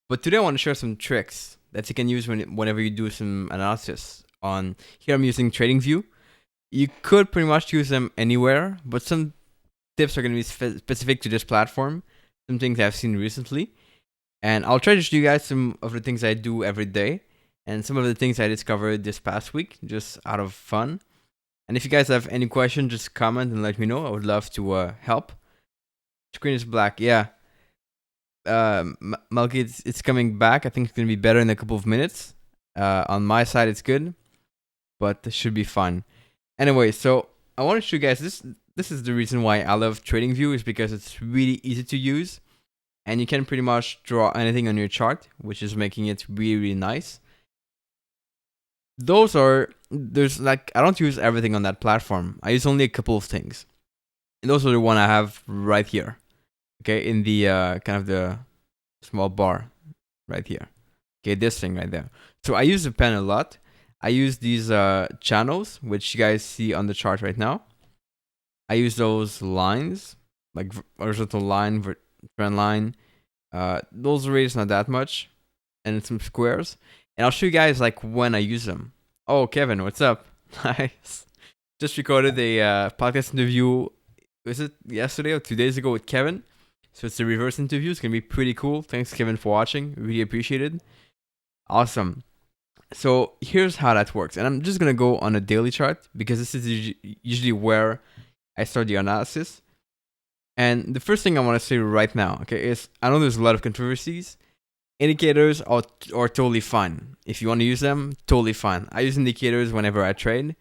But today I want to share some tricks that you can use whenever you do some analysis. On here I'm using TradingView. You could pretty much use them anywhere, but some tips are going to be specific to this platform. Some things I've seen recently, and I'll try to show you guys some of the things I do every day, and some of the things I discovered this past week, just out of fun. And if you guys have any questions, just comment and let me know. I would love to help. Screen is black, yeah. Malky, it's coming back. I think it's gonna be better in a couple of minutes. On my side, it's good, but it should be fine. Anyway, so I want to show you guys this. This is the reason why I love TradingView, is because it's really easy to use, and you can pretty much draw anything on your chart, which is making it really nice. There's like, I don't use everything on that platform. I use only a couple of things, and those are the one I have right here. Okay, in the kind of the small bar right here. Okay, this thing right there. So I use the pen a lot. I use these channels, which you guys see on the chart right now. I use those lines, like horizontal line, trend line. Those rates not that much, and some squares. And I'll show you guys like when I use them. Oh, Kevin, what's up? Nice. Just recorded a podcast interview. Was it yesterday or 2 days ago with Kevin? So it's a reverse interview. It's going to be pretty cool. Thanks, Kevin, for watching. Really appreciate it. Awesome. So here's how that works. And I'm just going to go on a daily chart, because this is usually where I start the analysis. And the first thing I want to say right now, okay, is I know there's a lot of controversies. Indicators are totally fine. If you want to use them, totally fine. I use indicators whenever I trade.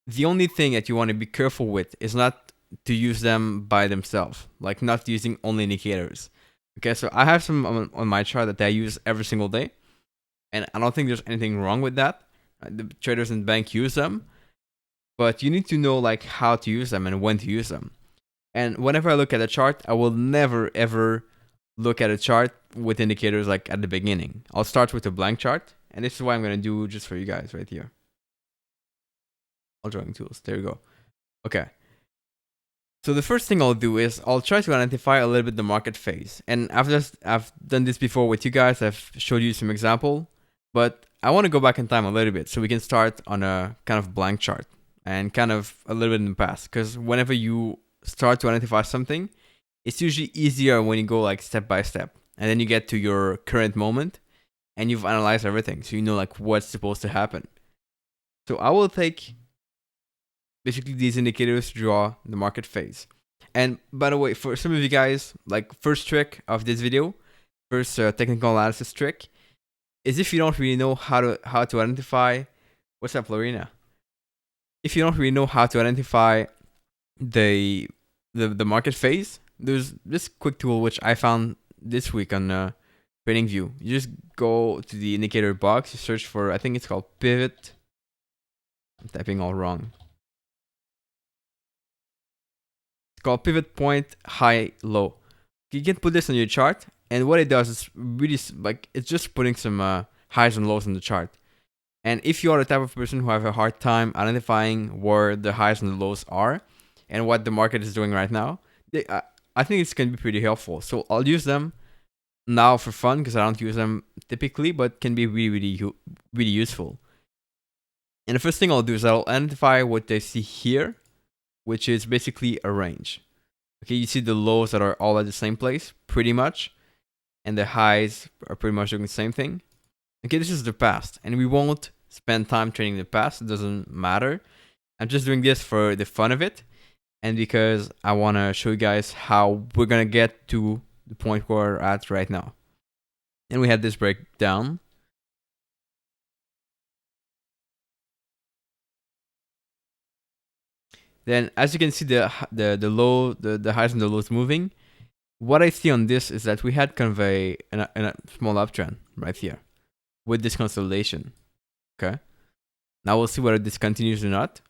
The only thing that you want to be careful with is not to use them by themselves, like not using only indicators. Okay, so I have some on my chart that I use every single day, and I don't think there's anything wrong with that. The traders in the bank use them, but you need to know like how to use them and when to use them. And whenever I look at a chart, I will never ever look at a chart with indicators like at the beginning. I'll start with a blank chart, and this is what I'm going to do just for you guys right here. All drawing tools, there you go. Okay. So the first thing I'll do is I'll try to identify a little bit the market phase. And I've done this before with you guys. I've showed you some example, but I want to go back in time a little bit so we can start on a kind of blank chart and kind of a little bit in the past. Because whenever you start to identify something, it's usually easier when you go like step by step, and then you get to your current moment and you've analyzed everything, so you know like what's supposed to happen. So I will take basically these indicators to draw the market phase. And by the way, for some of you guys, like first trick of this video, first technical analysis trick, is if you don't really know how to identify, what's up, Lorena? If you don't really know how to identify the market phase, there's this quick tool which I found this week on TradingView. You just go to the indicator box, you search for, I think it's called pivot. I'm typing all wrong. Called pivot point high low. You can put this on your chart, and what it does is really like it's just putting some highs and lows in the chart. And if you are the type of person who have a hard time identifying where the highs and the lows are and what the market is doing right now, I think it's going to be pretty helpful. So I'll use them now for fun because I don't use them typically, but can be really useful. And the first thing I'll do is I'll identify what they see here, which is basically a range. Okay, you see the lows that are all at the same place, pretty much, and the highs are pretty much doing the same thing. Okay, this is the past, and we won't spend time trading the past. It doesn't matter. I'm just doing this for the fun of it, and because I want to show you guys how we're gonna get to the point where we're at right now. And we had this breakdown. Then, as you can see, the highs and the lows moving. What I see on this is that we had kind of a small uptrend right here with this consolidation. Okay. Now we'll see whether this continues or not.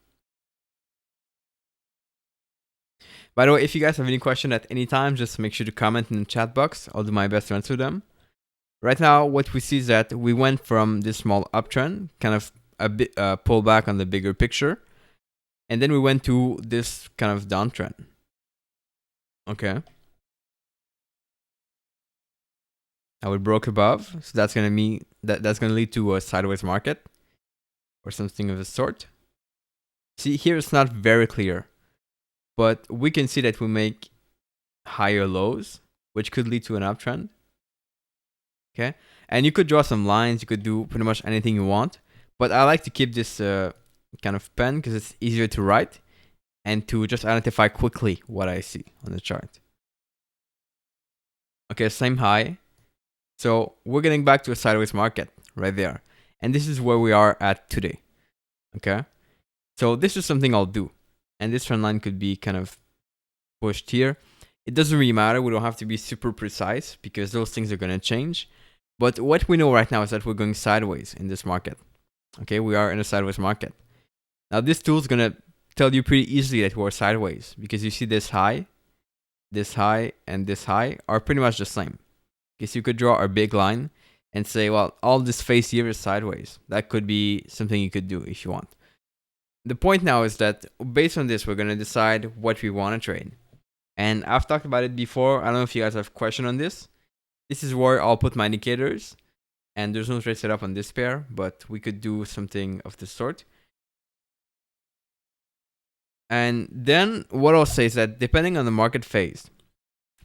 By the way, if you guys have any question at any time, just make sure to comment in the chat box. I'll do my best to answer them. Right now, what we see is that we went from this small uptrend, kind of a bit pull back on the bigger picture. And then we went to this kind of downtrend. Okay. we broke above, so that's gonna mean that's gonna lead to a sideways market or something of the sort. See, here it's not very clear, but we can see that we make higher lows, which could lead to an uptrend. Okay, and you could draw some lines, you could do pretty much anything you want, but I like to keep this kind of pen because it's easier to write and to just identify quickly what I see on the chart. Okay, same high. So we're getting back to a sideways market right there. And this is where we are at today. Okay, so this is something I'll do. And this trend line could be kind of pushed here. It doesn't really matter. We don't have to be super precise because those things are going to change. But what we know right now is that we're going sideways in this market. Okay, we are in a sideways market. Now this tool is going to tell you pretty easily that we're sideways because you see this high, and this high are pretty much the same. Okay, so you could draw a big line and say, well, all this face here is sideways. That could be something you could do if you want. The point now is that based on this, we're going to decide what we want to trade. And I've talked about it before. I don't know if you guys have a question on this. This is where I'll put my indicators. And there's no trade set up on this pair, but we could do something of this sort. And then what I'll say is that depending on the market phase,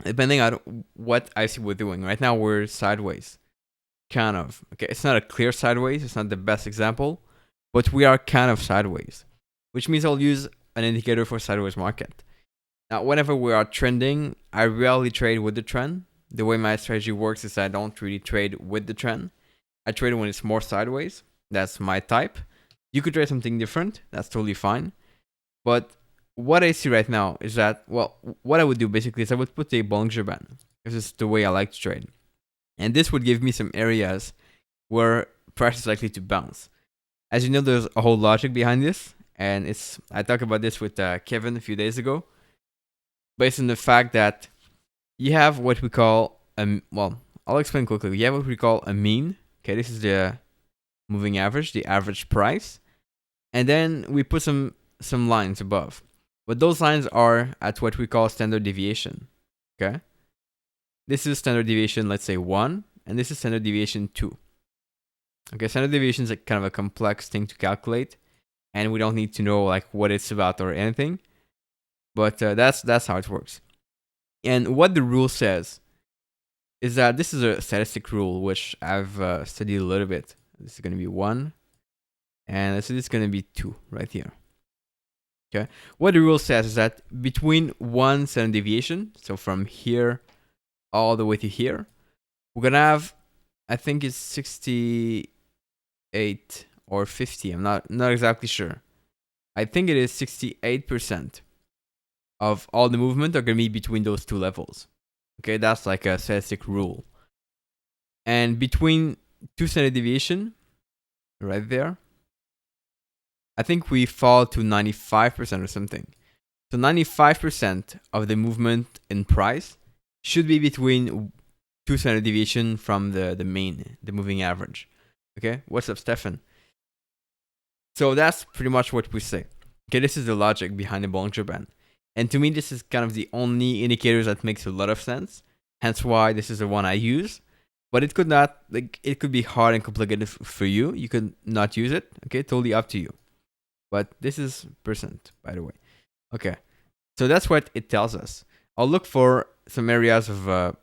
depending on what I see we're doing, right now we're sideways. Kind of. Okay, it's not a clear sideways. It's not the best example, but we are kind of sideways, which means I'll use an indicator for sideways market. Now, whenever we are trending, I rarely trade with the trend. The way my strategy works is I don't really trade with the trend. I trade when it's more sideways. That's my type. You could trade something different. That's totally fine. But what I see right now is that, well, what I would do basically is I would put a Bollinger Band. This is the way I like to trade. And this would give me some areas where price is likely to bounce. As you know, there's a whole logic behind this. And I talked about this with Kevin a few days ago. Based on the fact that you have what we call, well, I'll explain quickly. You have what we call a mean. Okay, this is the moving average, the average price. And then we put some lines above. But those lines are at what we call standard deviation. Okay? This is standard deviation, let's say 1. And this is standard deviation 2. Okay, standard deviation is kind of a complex thing to calculate. And we don't need to know like what it's about or anything. But that's how it works. And what the rule says is that this is a statistic rule, which I've studied a little bit. This is going to be 1. And this is going to be 2 right here. Okay. What the rule says is that between one standard deviation, so from here all the way to here, we're going to have, I think it's 68 or 50. I'm not exactly sure. I think it is 68%. Of all the movement are going to be between those two levels. Okay, that's like a statistic rule. And between two standard deviation, right there, I think we fall to 95% or something. So 95% of the movement in price should be between two standard deviation from the mean, the moving average. Okay, what's up, Stefan? So that's pretty much what we say. Okay, this is the logic behind the Bollinger Band. And to me, this is kind of the only indicator that makes a lot of sense. Hence why this is the one I use. But it could not, like, it could be hard and complicated for you. You could not use it. Okay, totally up to you. But this is percent, by the way. Okay, so that's what it tells us. I'll look for some areas of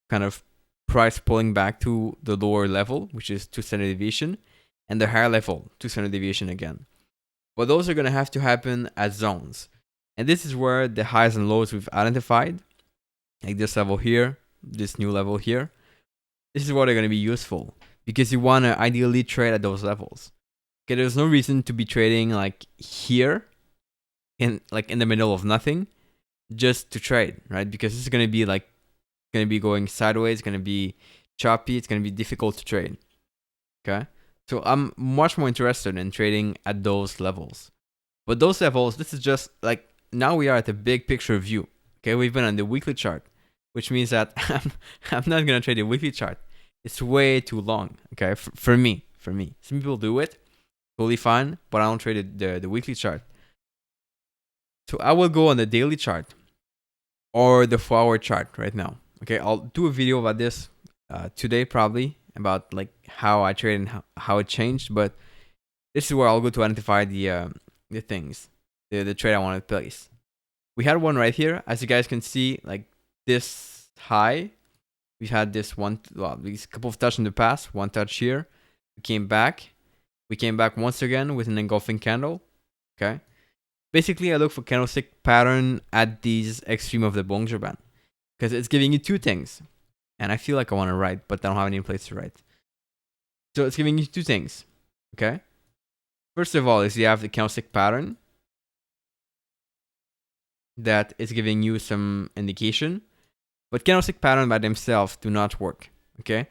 kind of price pulling back to the lower level, which is 2 standard deviation, and the higher level, 2 standard deviation again. But those are going to have to happen as zones. And this is where the highs and lows we've identified, like this level here, this new level here, this is where they're going to be useful because you want to ideally trade at those levels. Okay, there's no reason to be trading like here, in the middle of nothing, just to trade, right? Because this is going to be going sideways, it's going to be choppy, it's going to be difficult to trade. Okay, so I'm much more interested in trading at those levels. But those levels, this is just like, now we are at the big picture view. Okay, we've been on the weekly chart, which means that I'm not gonna trade the weekly chart. It's way too long. Okay, for me. Some people do it, totally fine, but I don't trade the weekly chart. So I will go on the daily chart or the 4-hour chart right now. Okay, I'll do a video about this today probably about like how I trade and how it changed. But this is where I'll go to identify the things, the trade I want to place. We had one right here, as you guys can see, like this high. We had this one, well, these couple of touches in the past, one touch here. We came back. We came back once again with an engulfing candle. Okay. Basically, I look for candlestick pattern at these extreme of the Bollinger Band because it's giving you two things. And I feel like I want to write, but I don't have any place to write. So it's giving you two things. Okay. First of all, is you have the candlestick pattern that is giving you some indication, but candlestick pattern by themselves do not work. Okay.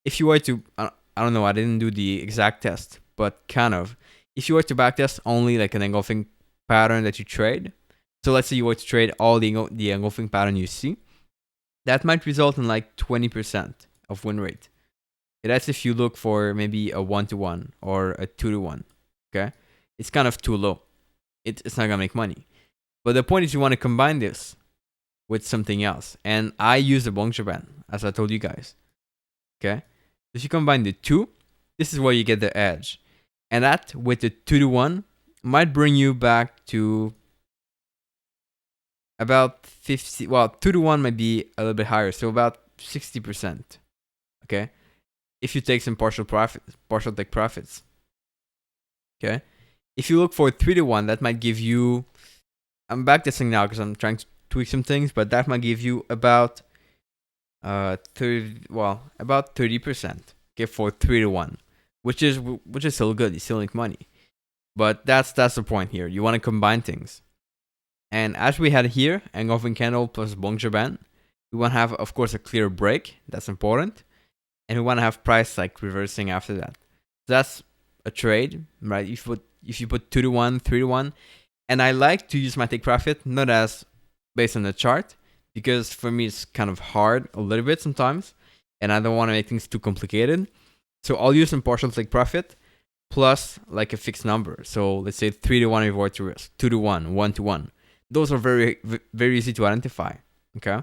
If you were to, I don't know, I didn't do the exact test, but kind of, if you were to backtest only like an engulfing pattern that you trade, so let's say you were to trade all the engulfing pattern you see, that might result in like 20% of win rate. Okay, that's if you look for maybe a 1-to-1 or a 2-to-1. Okay, it's kind of too low. It's not gonna make money. But the point is you want to combine this with something else, and I use the Bollinger Band as I told you guys. Okay, if you combine the two, this is where you get the edge, and that with the 2-to-1 might bring you back to about 50. Well, 2-to-1 might be a little bit higher, so about 60%. Okay, if you take some partial take profits. Okay, if you look for 3-to-1, that might give you. I'm backtesting now because I'm trying to tweak some things, but that might give you about 30%. Okay, for 3-to-1, which is still good. You still make money, but that's the point here. You want to combine things, and as we had here, engulfing candle plus Bollinger Band, we want to have, of course, a clear break. That's important, and we want to have price like reversing after that. So that's a trade, right? If you put 2-to-1, 3-to-1, and I like to use my take profit not as based on the chart, because for me it's kind of hard a little bit sometimes, and I don't want to make things too complicated. So I'll use some partial take profit plus like a fixed number. So let's say 3-to-1 reward to risk, 2-to-1, 1-to-1. Those are very, very easy to identify. Okay,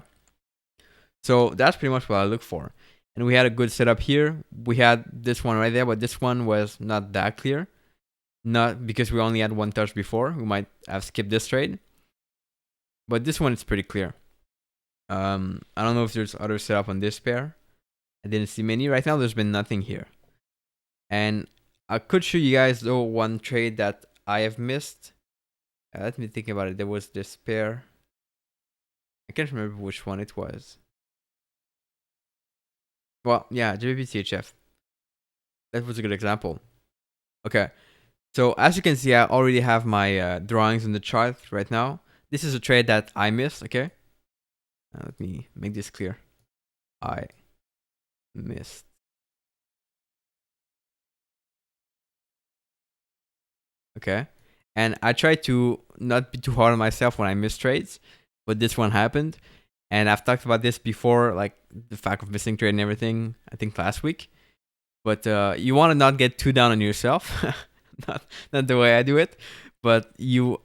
so that's pretty much what I look for. And we had a good setup here. We had this one right there, but this one was not that clear. Not because we only had one touch before. We might have skipped this trade. But this one is pretty clear. I don't know if there's other setup on this pair. I didn't see many. Right now, there's been nothing here. And I could show you guys, though, one trade that I have missed. Let me think about it. There was this pair. I can't remember which one it was. Well, yeah, JPCHF. That was a good example. Okay. So as you can see, I already have my drawings in the chart right now. This is a trade that I missed, okay? Let me make this clear. I missed. Okay. And I try to not be too hard on myself when I miss trades, but this one happened. And I've talked about this before, like the fact of missing trade and everything, I think last week. But you want to not get too down on yourself. not the way I do it. But you,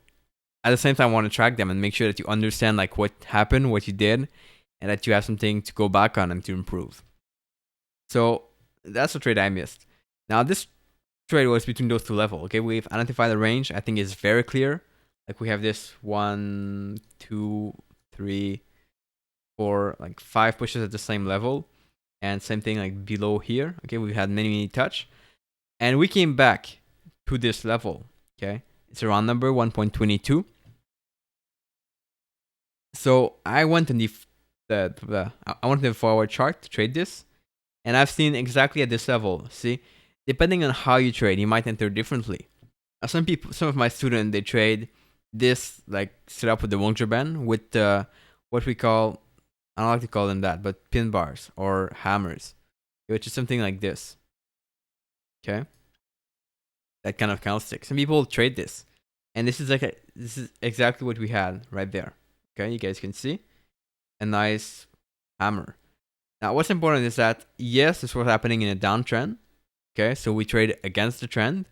at the same time, want to track them and make sure that you understand like what happened, what you did, and that you have something to go back on and to improve. So that's the trade I missed. Now this trade was between those two levels. Okay, we've identified the range. I think it's very clear. Like we have this 1, 2, 3, 4, like 5 pushes at the same level, and same thing like below here. Okay, we had many touch, and we came back to this level. Okay, it's a round number 1.22. So I went in I went in the forward chart to trade this, and I've seen exactly at this level. See, depending on how you trade, you might enter differently. Some of my students, they trade this like set up with the Bollinger Band with what we call, I don't like to call them that, but pin bars or hammers, which is something like this. Okay, that kind of candlestick. Some people trade this, and this is exactly what we had right there. Okay, you guys can see a nice hammer. Now, what's important is that yes, this was happening in a downtrend. Okay, so we trade against the trend,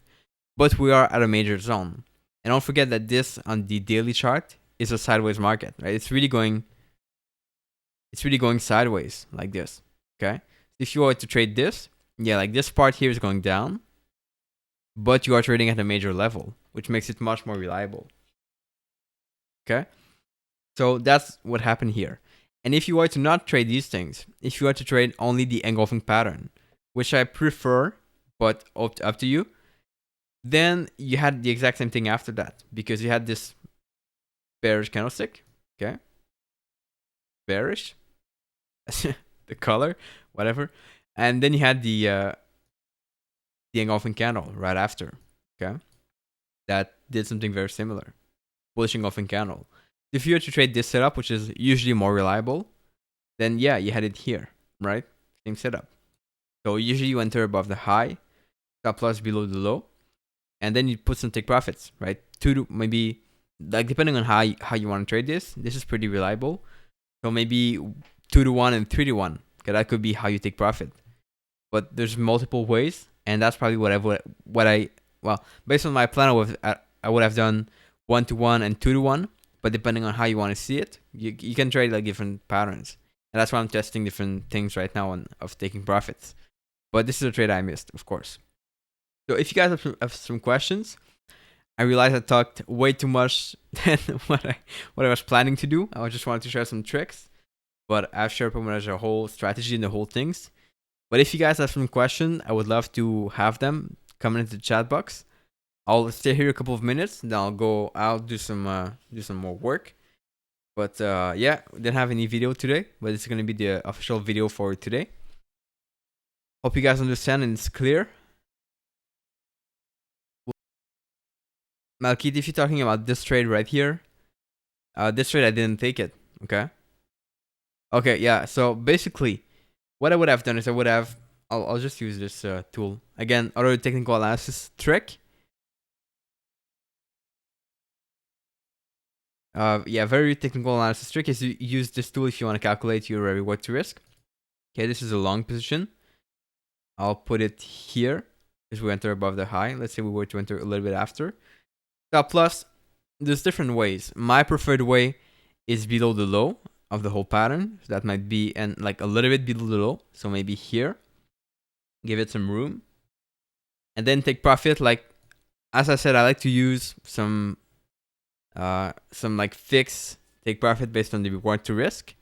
but we are at a major zone. And don't forget that this on the daily chart is a sideways market, right? It's really going sideways like this. Okay, If you were to trade this, yeah, like this part here is going down, but you are trading at a major level, which makes it much more reliable. Okay, so that's what happened here. And if you were to not trade these things, if you were to trade only the engulfing pattern, which I prefer, but up to you, then you had the exact same thing after that, because you had this bearish candlestick. Okay, bearish, the color, whatever, and then you had the engulfing candle right after. Okay, that did something very similar, bullish engulfing candle. If you were to trade this setup, which is usually more reliable, then yeah, you had it here, right? Same setup. So usually you enter above the high, stop loss below the low, and then you put some take profits, right? Maybe, like depending on how you want to trade this is pretty reliable. So maybe 2 to 1 and 3 to 1. Okay, that could be how you take profit. But there's multiple ways, and that's probably well, based on my plan, I would have done 1 to 1 and 2 to 1. But depending on how you want to see it, you can trade like different patterns. And that's why I'm testing different things right now of taking profits. But this is a trade I missed, of course. So if you guys have some questions, I realized I talked way too much than what I was planning to do. I just wanted to share some tricks, but I've shared pretty much a whole strategy and the whole things. But if you guys have some questions, I would love to have them come into the chat box. I'll stay here a couple of minutes, then I'll go out, do some more work. But yeah, we didn't have any video today, but it's gonna be the official video for today. Hope you guys understand and it's clear. Malkit, if you're talking about this trade right here, this trade I didn't take it. Okay, yeah. So basically, what I would have done is I'll just use this tool again. Other technical analysis trick. Yeah, very technical analysis trick is you use this tool if you want to calculate your reward to risk. Okay, this is a long position. I'll put it here as we enter above the high. Let's say we were to enter a little bit after. Stop loss, there's different ways. My preferred way is below the low of the whole pattern. So that might be like a little bit below the low. So maybe here. Give it some room. And then take profit. Like, as I said, I like to use some like fix take profit based on the reward to risk.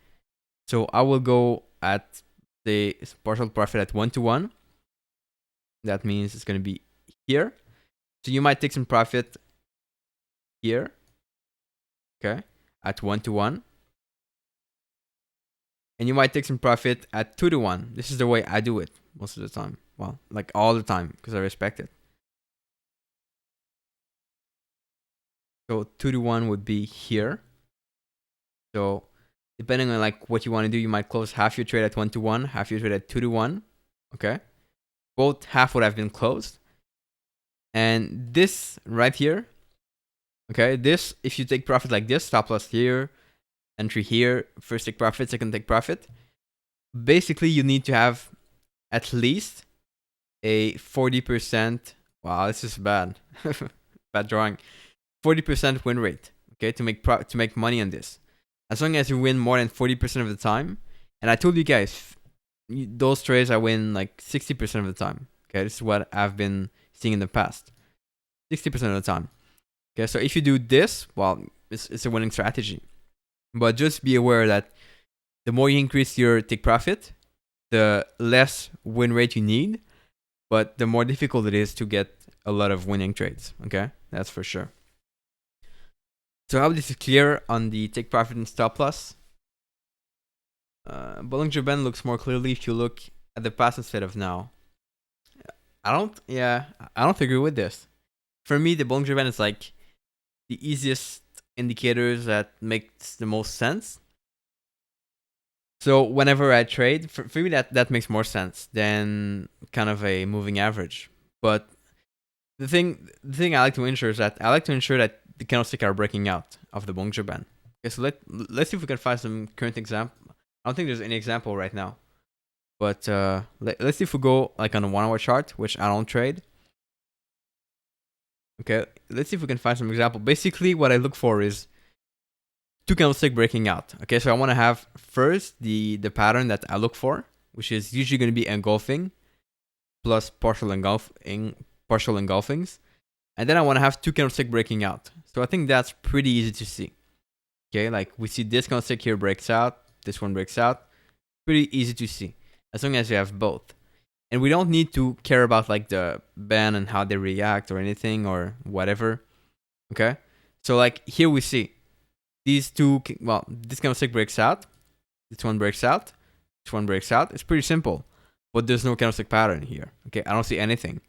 So I will go at the partial profit at 1 to 1. That means it's going to be here. So you might take some profit here. Okay, at 1 to 1. And you might take some profit at 2 to 1. This is the way I do it most of the time. Well, like all the time, because I respect it. So 2 to 1 would be here. So depending on like what you want to do, you might close half your trade at 1 to 1, half your trade at 2 to 1. Okay. Both half would have been closed. And this right here, okay, this, if you take profit like this, stop loss here, entry here, first take profit, second take profit. Basically, you need to have at least a 40%. Wow, this is bad. Bad drawing. 40% win rate. Okay, to make money on this. As long as you win more than 40% of the time, and I told you guys, those trades I win like 60% of the time. Okay, this is what I've been seeing in the past. 60% of the time. Okay, so if you do this, well, it's a winning strategy. But just be aware that the more you increase your take profit, the less win rate you need, but the more difficult it is to get a lot of winning trades. Okay, that's for sure. So I hope this is clear on the take profit and stop loss. Bollinger Band looks more clearly if you look at the past instead of now. I don't agree with this. For me, the Bollinger Band is like the easiest indicators that makes the most sense. So whenever I trade, for me that makes more sense than kind of a moving average. But the thing I like to ensure is that the candlestick are breaking out of the Bollinger Band. Okay, so let's see if we can find some current example. I don't think there's any example right now. But let's see if we go like on a 1 hour chart, which I don't trade. Okay, let's see if we can find some example. Basically, what I look for is two candlestick breaking out. Okay, so I want to have first the pattern that I look for, which is usually going to be engulfing plus partial engulfings. And then I want to have 2 candlestick breaking out. So I think that's pretty easy to see. Okay, like we see this candlestick here breaks out, this one breaks out. Pretty easy to see as long as you have both. And we don't need to care about like the band and how they react or anything or whatever. Okay, so like here we see these two, well, this candlestick breaks out, this one breaks out, this one breaks out. It's pretty simple, but there's no candlestick pattern here. Okay, I don't see anything.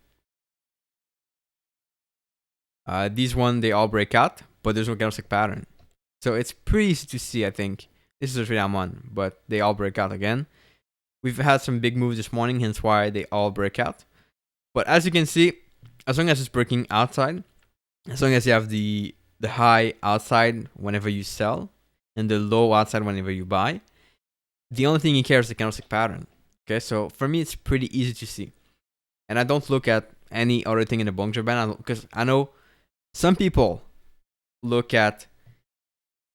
These one, they all break out, but there's no candlestick pattern. So it's pretty easy to see, I think. This is the trade I'm on, but they all break out again. We've had some big moves this morning, hence why they all break out. But as you can see, as long as it's breaking outside, as long as you have the high outside whenever you sell, and the low outside whenever you buy, the only thing you care is the candlestick pattern. Okay, so for me, it's pretty easy to see. And I don't look at any other thing in the Bollinger Band, because I know some people look at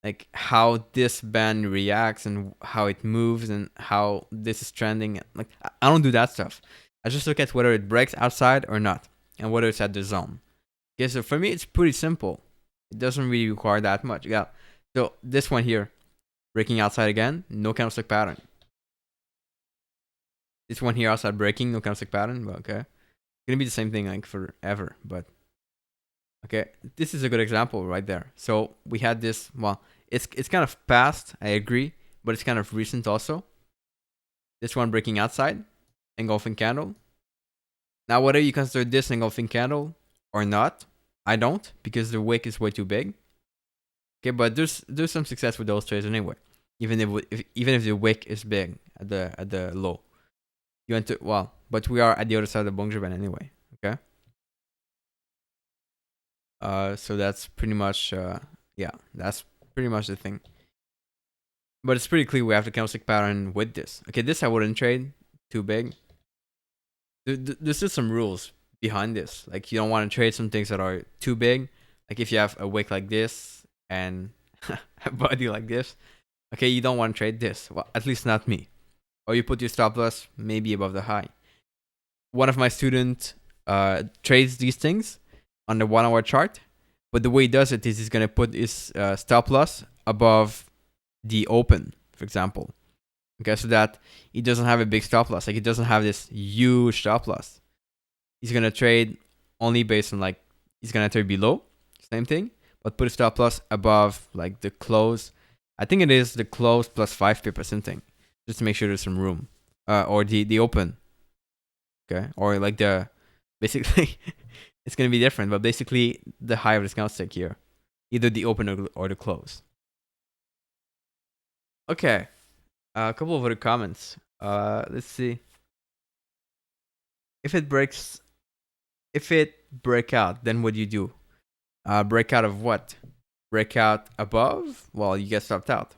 like how this band reacts and how it moves and how this is trending. Like I don't do that stuff. I just look at whether it breaks outside or not, and whether it's at the zone. Okay, so for me, it's pretty simple. It doesn't really require that much. Yeah. So this one here, breaking outside again, no candlestick pattern. This one here outside breaking, no candlestick pattern. But okay, it's gonna be the same thing like forever. But okay, this is a good example right there. So we had this. Well, it's kind of past, I agree, but it's kind of recent also. This one breaking outside, engulfing candle. Now, whether you consider this engulfing candle or not, I don't, because the wick is way too big. Okay, but there's some success with those trades anyway, even if the wick is big at the low. You want to, well, but we are at the other side of the Bollinger Band anyway. Okay. So that's pretty much yeah, that's pretty much the thing. But it's pretty clear we have the candlestick pattern with this. Okay, this I wouldn't trade, too big. There's just some rules behind this. Like you don't want to trade some things that are too big. Like if you have a wick like this and a body like this, okay, you don't want to trade this. Well, at least not me. Or you put your stop loss maybe above the high. One of my students trades these things on the 1 hour chart, but the way he does it is he's gonna put his stop loss above the open, for example. Okay, so that he doesn't have a big stop loss. Like he doesn't have this huge stop loss. He's gonna trade only based on like he's gonna trade below, same thing, but put a stop loss above like the close. I think it is the close plus 5 pip or something, just to make sure there's some room. Or the open. Okay, or like the basically it's gonna be different, but basically the high of this candlestick here, either the open or the close. Okay, a couple of other comments. Let's see. If it break out, then what do you do? Break out of what? Break out above? Well, you get stopped out.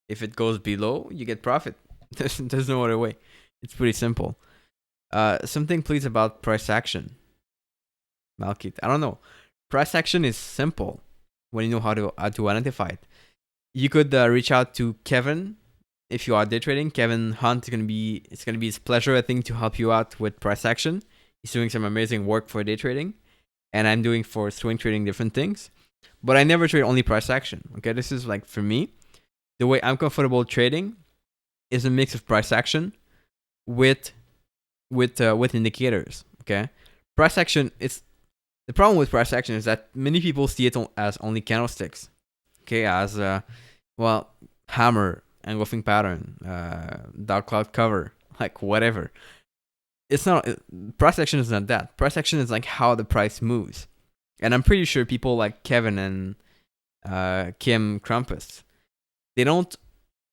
If it goes below, you get profit. There's no other way. It's pretty simple. Something please about price action. Malkit, I don't know. Price action is simple when you know how to identify it. You could reach out to Kevin if you are day trading. Kevin Hunt is it's gonna be his pleasure, I think, to help you out with price action. He's doing some amazing work for day trading, and I'm doing for swing trading different things. But I never trade only price action. Okay, this is like for me, the way I'm comfortable trading is a mix of price action with indicators. Okay, price action is the problem with price action is that many people see it as only candlesticks. Okay, as well, hammer, engulfing pattern, dark cloud cover, like whatever. It's not price action is not that. Price action is like how the price moves, and I'm pretty sure people like Kevin and Kim Krampus, they don't.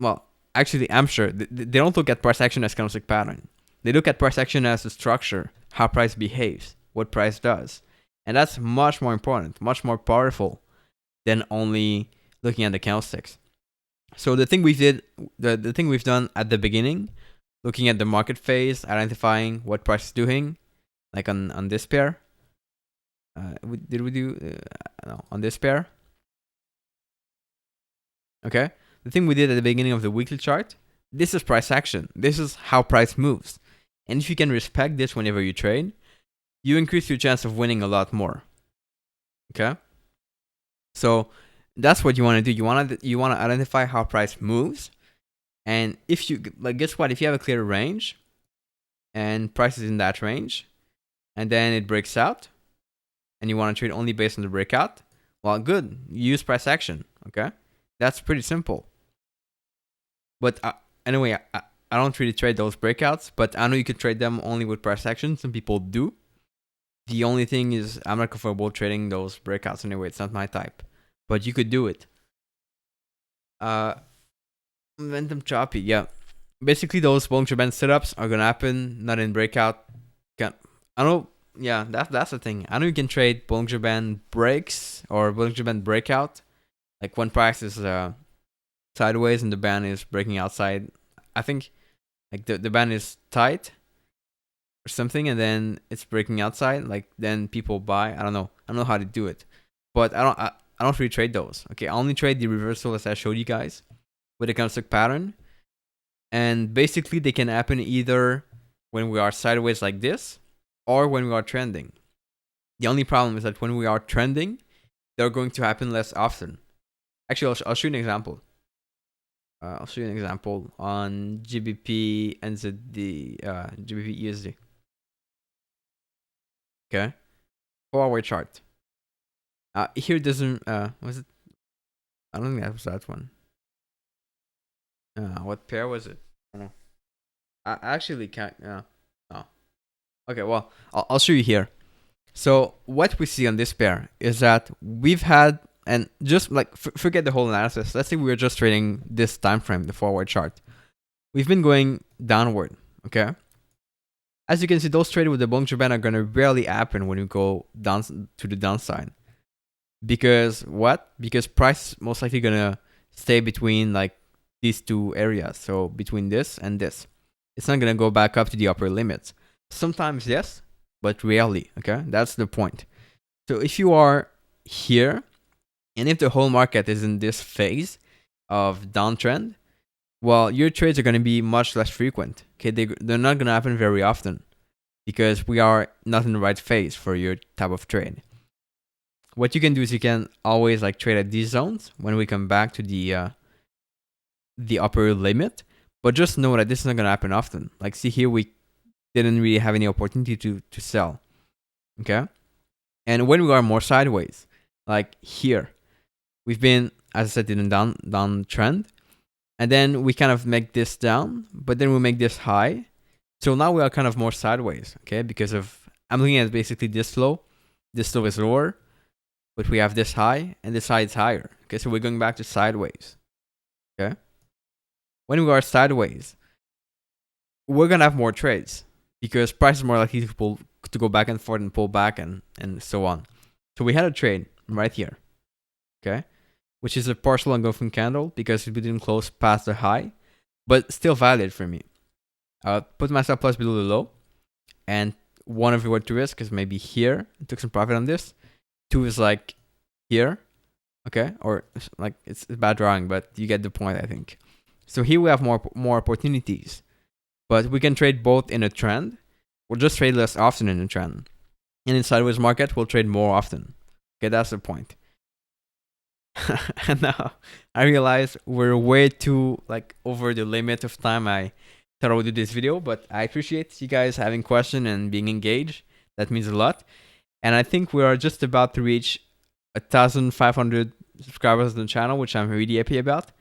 Well, actually, I'm sure they don't look at price action as candlestick pattern. They look at price action as a structure, how price behaves, what price does, and that's much more important, much more powerful than only looking at the candlesticks. So the thing we did, the thing we've done at the beginning, looking at the market phase, identifying what price is doing, like on this pair. Did we do no, on this pair? Okay. The thing we did at the beginning of the weekly chart, this is price action. This is how price moves. And if you can respect this whenever you trade, you increase your chance of winning a lot more. Okay? So that's what you want to do. You want to identify how price moves. And if you, like, guess what? If you have a clear range and price is in that range, and then it breaks out, and you want to trade only based on the breakout, well, good. You use price action. Okay? That's pretty simple. But anyway, I don't really trade those breakouts, but I know you could trade them only with price action. Some people do. The only thing is I'm not comfortable trading those breakouts anyway. It's not my type. But you could do it. Momentum choppy, yeah. Basically, those Bollinger Band setups are gonna happen, not in breakout. I know, yeah, that's the thing. I know you can trade Bollinger Band breaks or Bollinger Band breakout. Like when price is sideways and the band is breaking outside. I think like the band is tight or something, and then it's breaking outside. Like then people buy. I don't know how to do it, but I don't really trade those. Okay, I only trade the reversal as I showed you guys with a candlestick pattern, and basically they can happen either when we are sideways like this or when we are trending. The only problem is that when we are trending, they're going to happen less often. Actually, I'll show you an example. I'll show you an example on GBP NZD, GBP USD. Okay, 4-hour chart. Here doesn't was it? I don't think that was that one. What pair was it? I don't know. I actually can't. Oh. Okay, well, I'll show you here. So what we see on this pair is that we've had, and just like forget the whole analysis. Let's say we were just trading this time frame, the 4-hour chart. We've been going downward. Okay. As you can see, those traded with the Bollinger Band are gonna rarely happen when you go down to the downside. Because what? Because price is most likely gonna stay between like these two areas. So between this and this, it's not gonna go back up to the upper limits. Sometimes yes, but rarely. Okay, that's the point. So if you are here, and if the whole market is in this phase of downtrend, well, your trades are gonna be much less frequent. Okay, they're not gonna happen very often because we are not in the right phase for your type of trade. What you can do is you can always like trade at these zones when we come back to the upper limit, but just know that this is not gonna happen often. Like see here, we didn't really have any opportunity to sell. Okay, and when we are more sideways, like here, we've been, as I said, in a down trend, and then we kind of make this down, but then we make this high. So now we are kind of more sideways. Okay, because of I'm looking at basically this low is lower. But we have this high, and this high is higher. Okay, so we're going back to sideways. Okay? When we are sideways, we're going to have more trades because price is more likely to go back and forth and pull back and so on. So we had a trade right here. Okay? Which is a partial engulfing candle because we didn't close past the high, but still valid for me. Put my stop loss below the low, and one of what to risk is maybe here. I took some profit on this. 2 is like here, okay, or like it's bad drawing, but you get the point, I think. So here we have more opportunities, but we can trade both in a trend. We'll just trade less often in a trend, and in sideways market we'll trade more often. Okay, that's the point. And now I realize we're way too like over the limit of time I thought I would do this video, but I appreciate you guys having questions and being engaged. That means a lot. And I think we are just about to reach 1,500 subscribers on the channel, which I'm really happy about.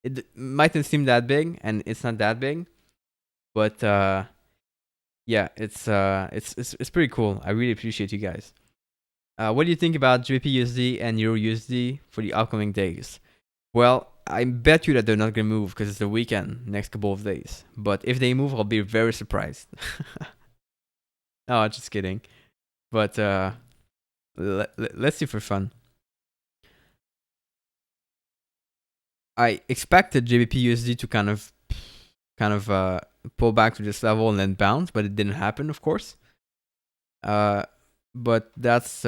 It mightn't seem that big, and it's not that big, but yeah, it's pretty cool. I really appreciate you guys. What do you think about GBP/USD and EUR/USD for the upcoming days? Well, I bet you that they're not gonna move because it's the weekend next couple of days. But if they move, I'll be very surprised. No, just kidding. But let's see for fun. I expected GBP/USD to kind of pull back to this level and then bounce, but it didn't happen, of course. But that's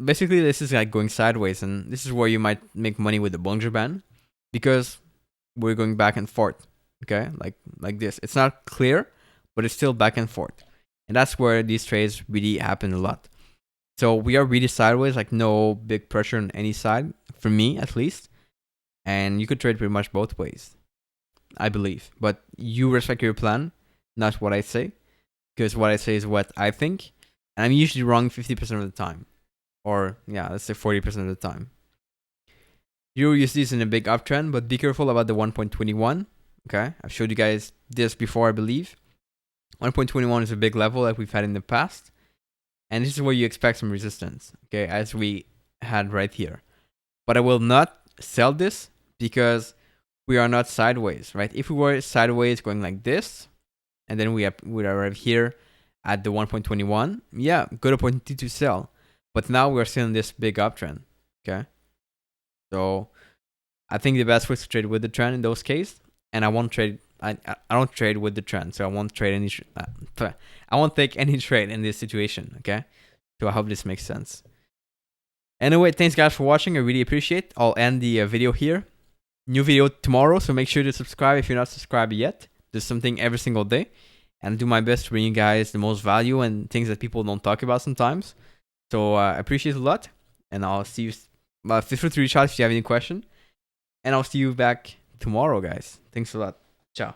basically this is like going sideways, and this is where you might make money with the Bollinger Band because we're going back and forth. Okay, like this. It's not clear, but it's still back and forth. And that's where these trades really happen a lot. So we are really sideways, like no big pressure on any side, for me at least. And you could trade pretty much both ways, I believe. But you respect your plan, not what I say. Because what I say is what I think. And I'm usually wrong 50% of the time. Or, yeah, let's say 40% of the time. Euro USD is in a big uptrend, but be careful about the 1.21. Okay, I've showed you guys this before, I believe. 1.21 is a big level that we've had in the past. And this is where you expect some resistance, okay, as we had right here. But I will not sell this because we are not sideways, right? If we were sideways going like this, and then we arrive here at the 1.21, yeah, good opportunity to sell. But now we're still in this big uptrend, okay? So I think the best way to trade with the trend in those cases, and I won't trade. I don't trade with the trend, so I won't trade any. I won't take any trade in this situation. Okay, so I hope this makes sense. Anyway, thanks guys for watching. I really appreciate it. I'll end the video here. New video tomorrow, so make sure to subscribe if you're not subscribed yet. There's something every single day, and I do my best to bring you guys the most value and things that people don't talk about sometimes. So I appreciate it a lot, and I'll see you. Feel free to reach out if you have any question. And I'll see you back tomorrow, guys. Thanks a lot. Ciao.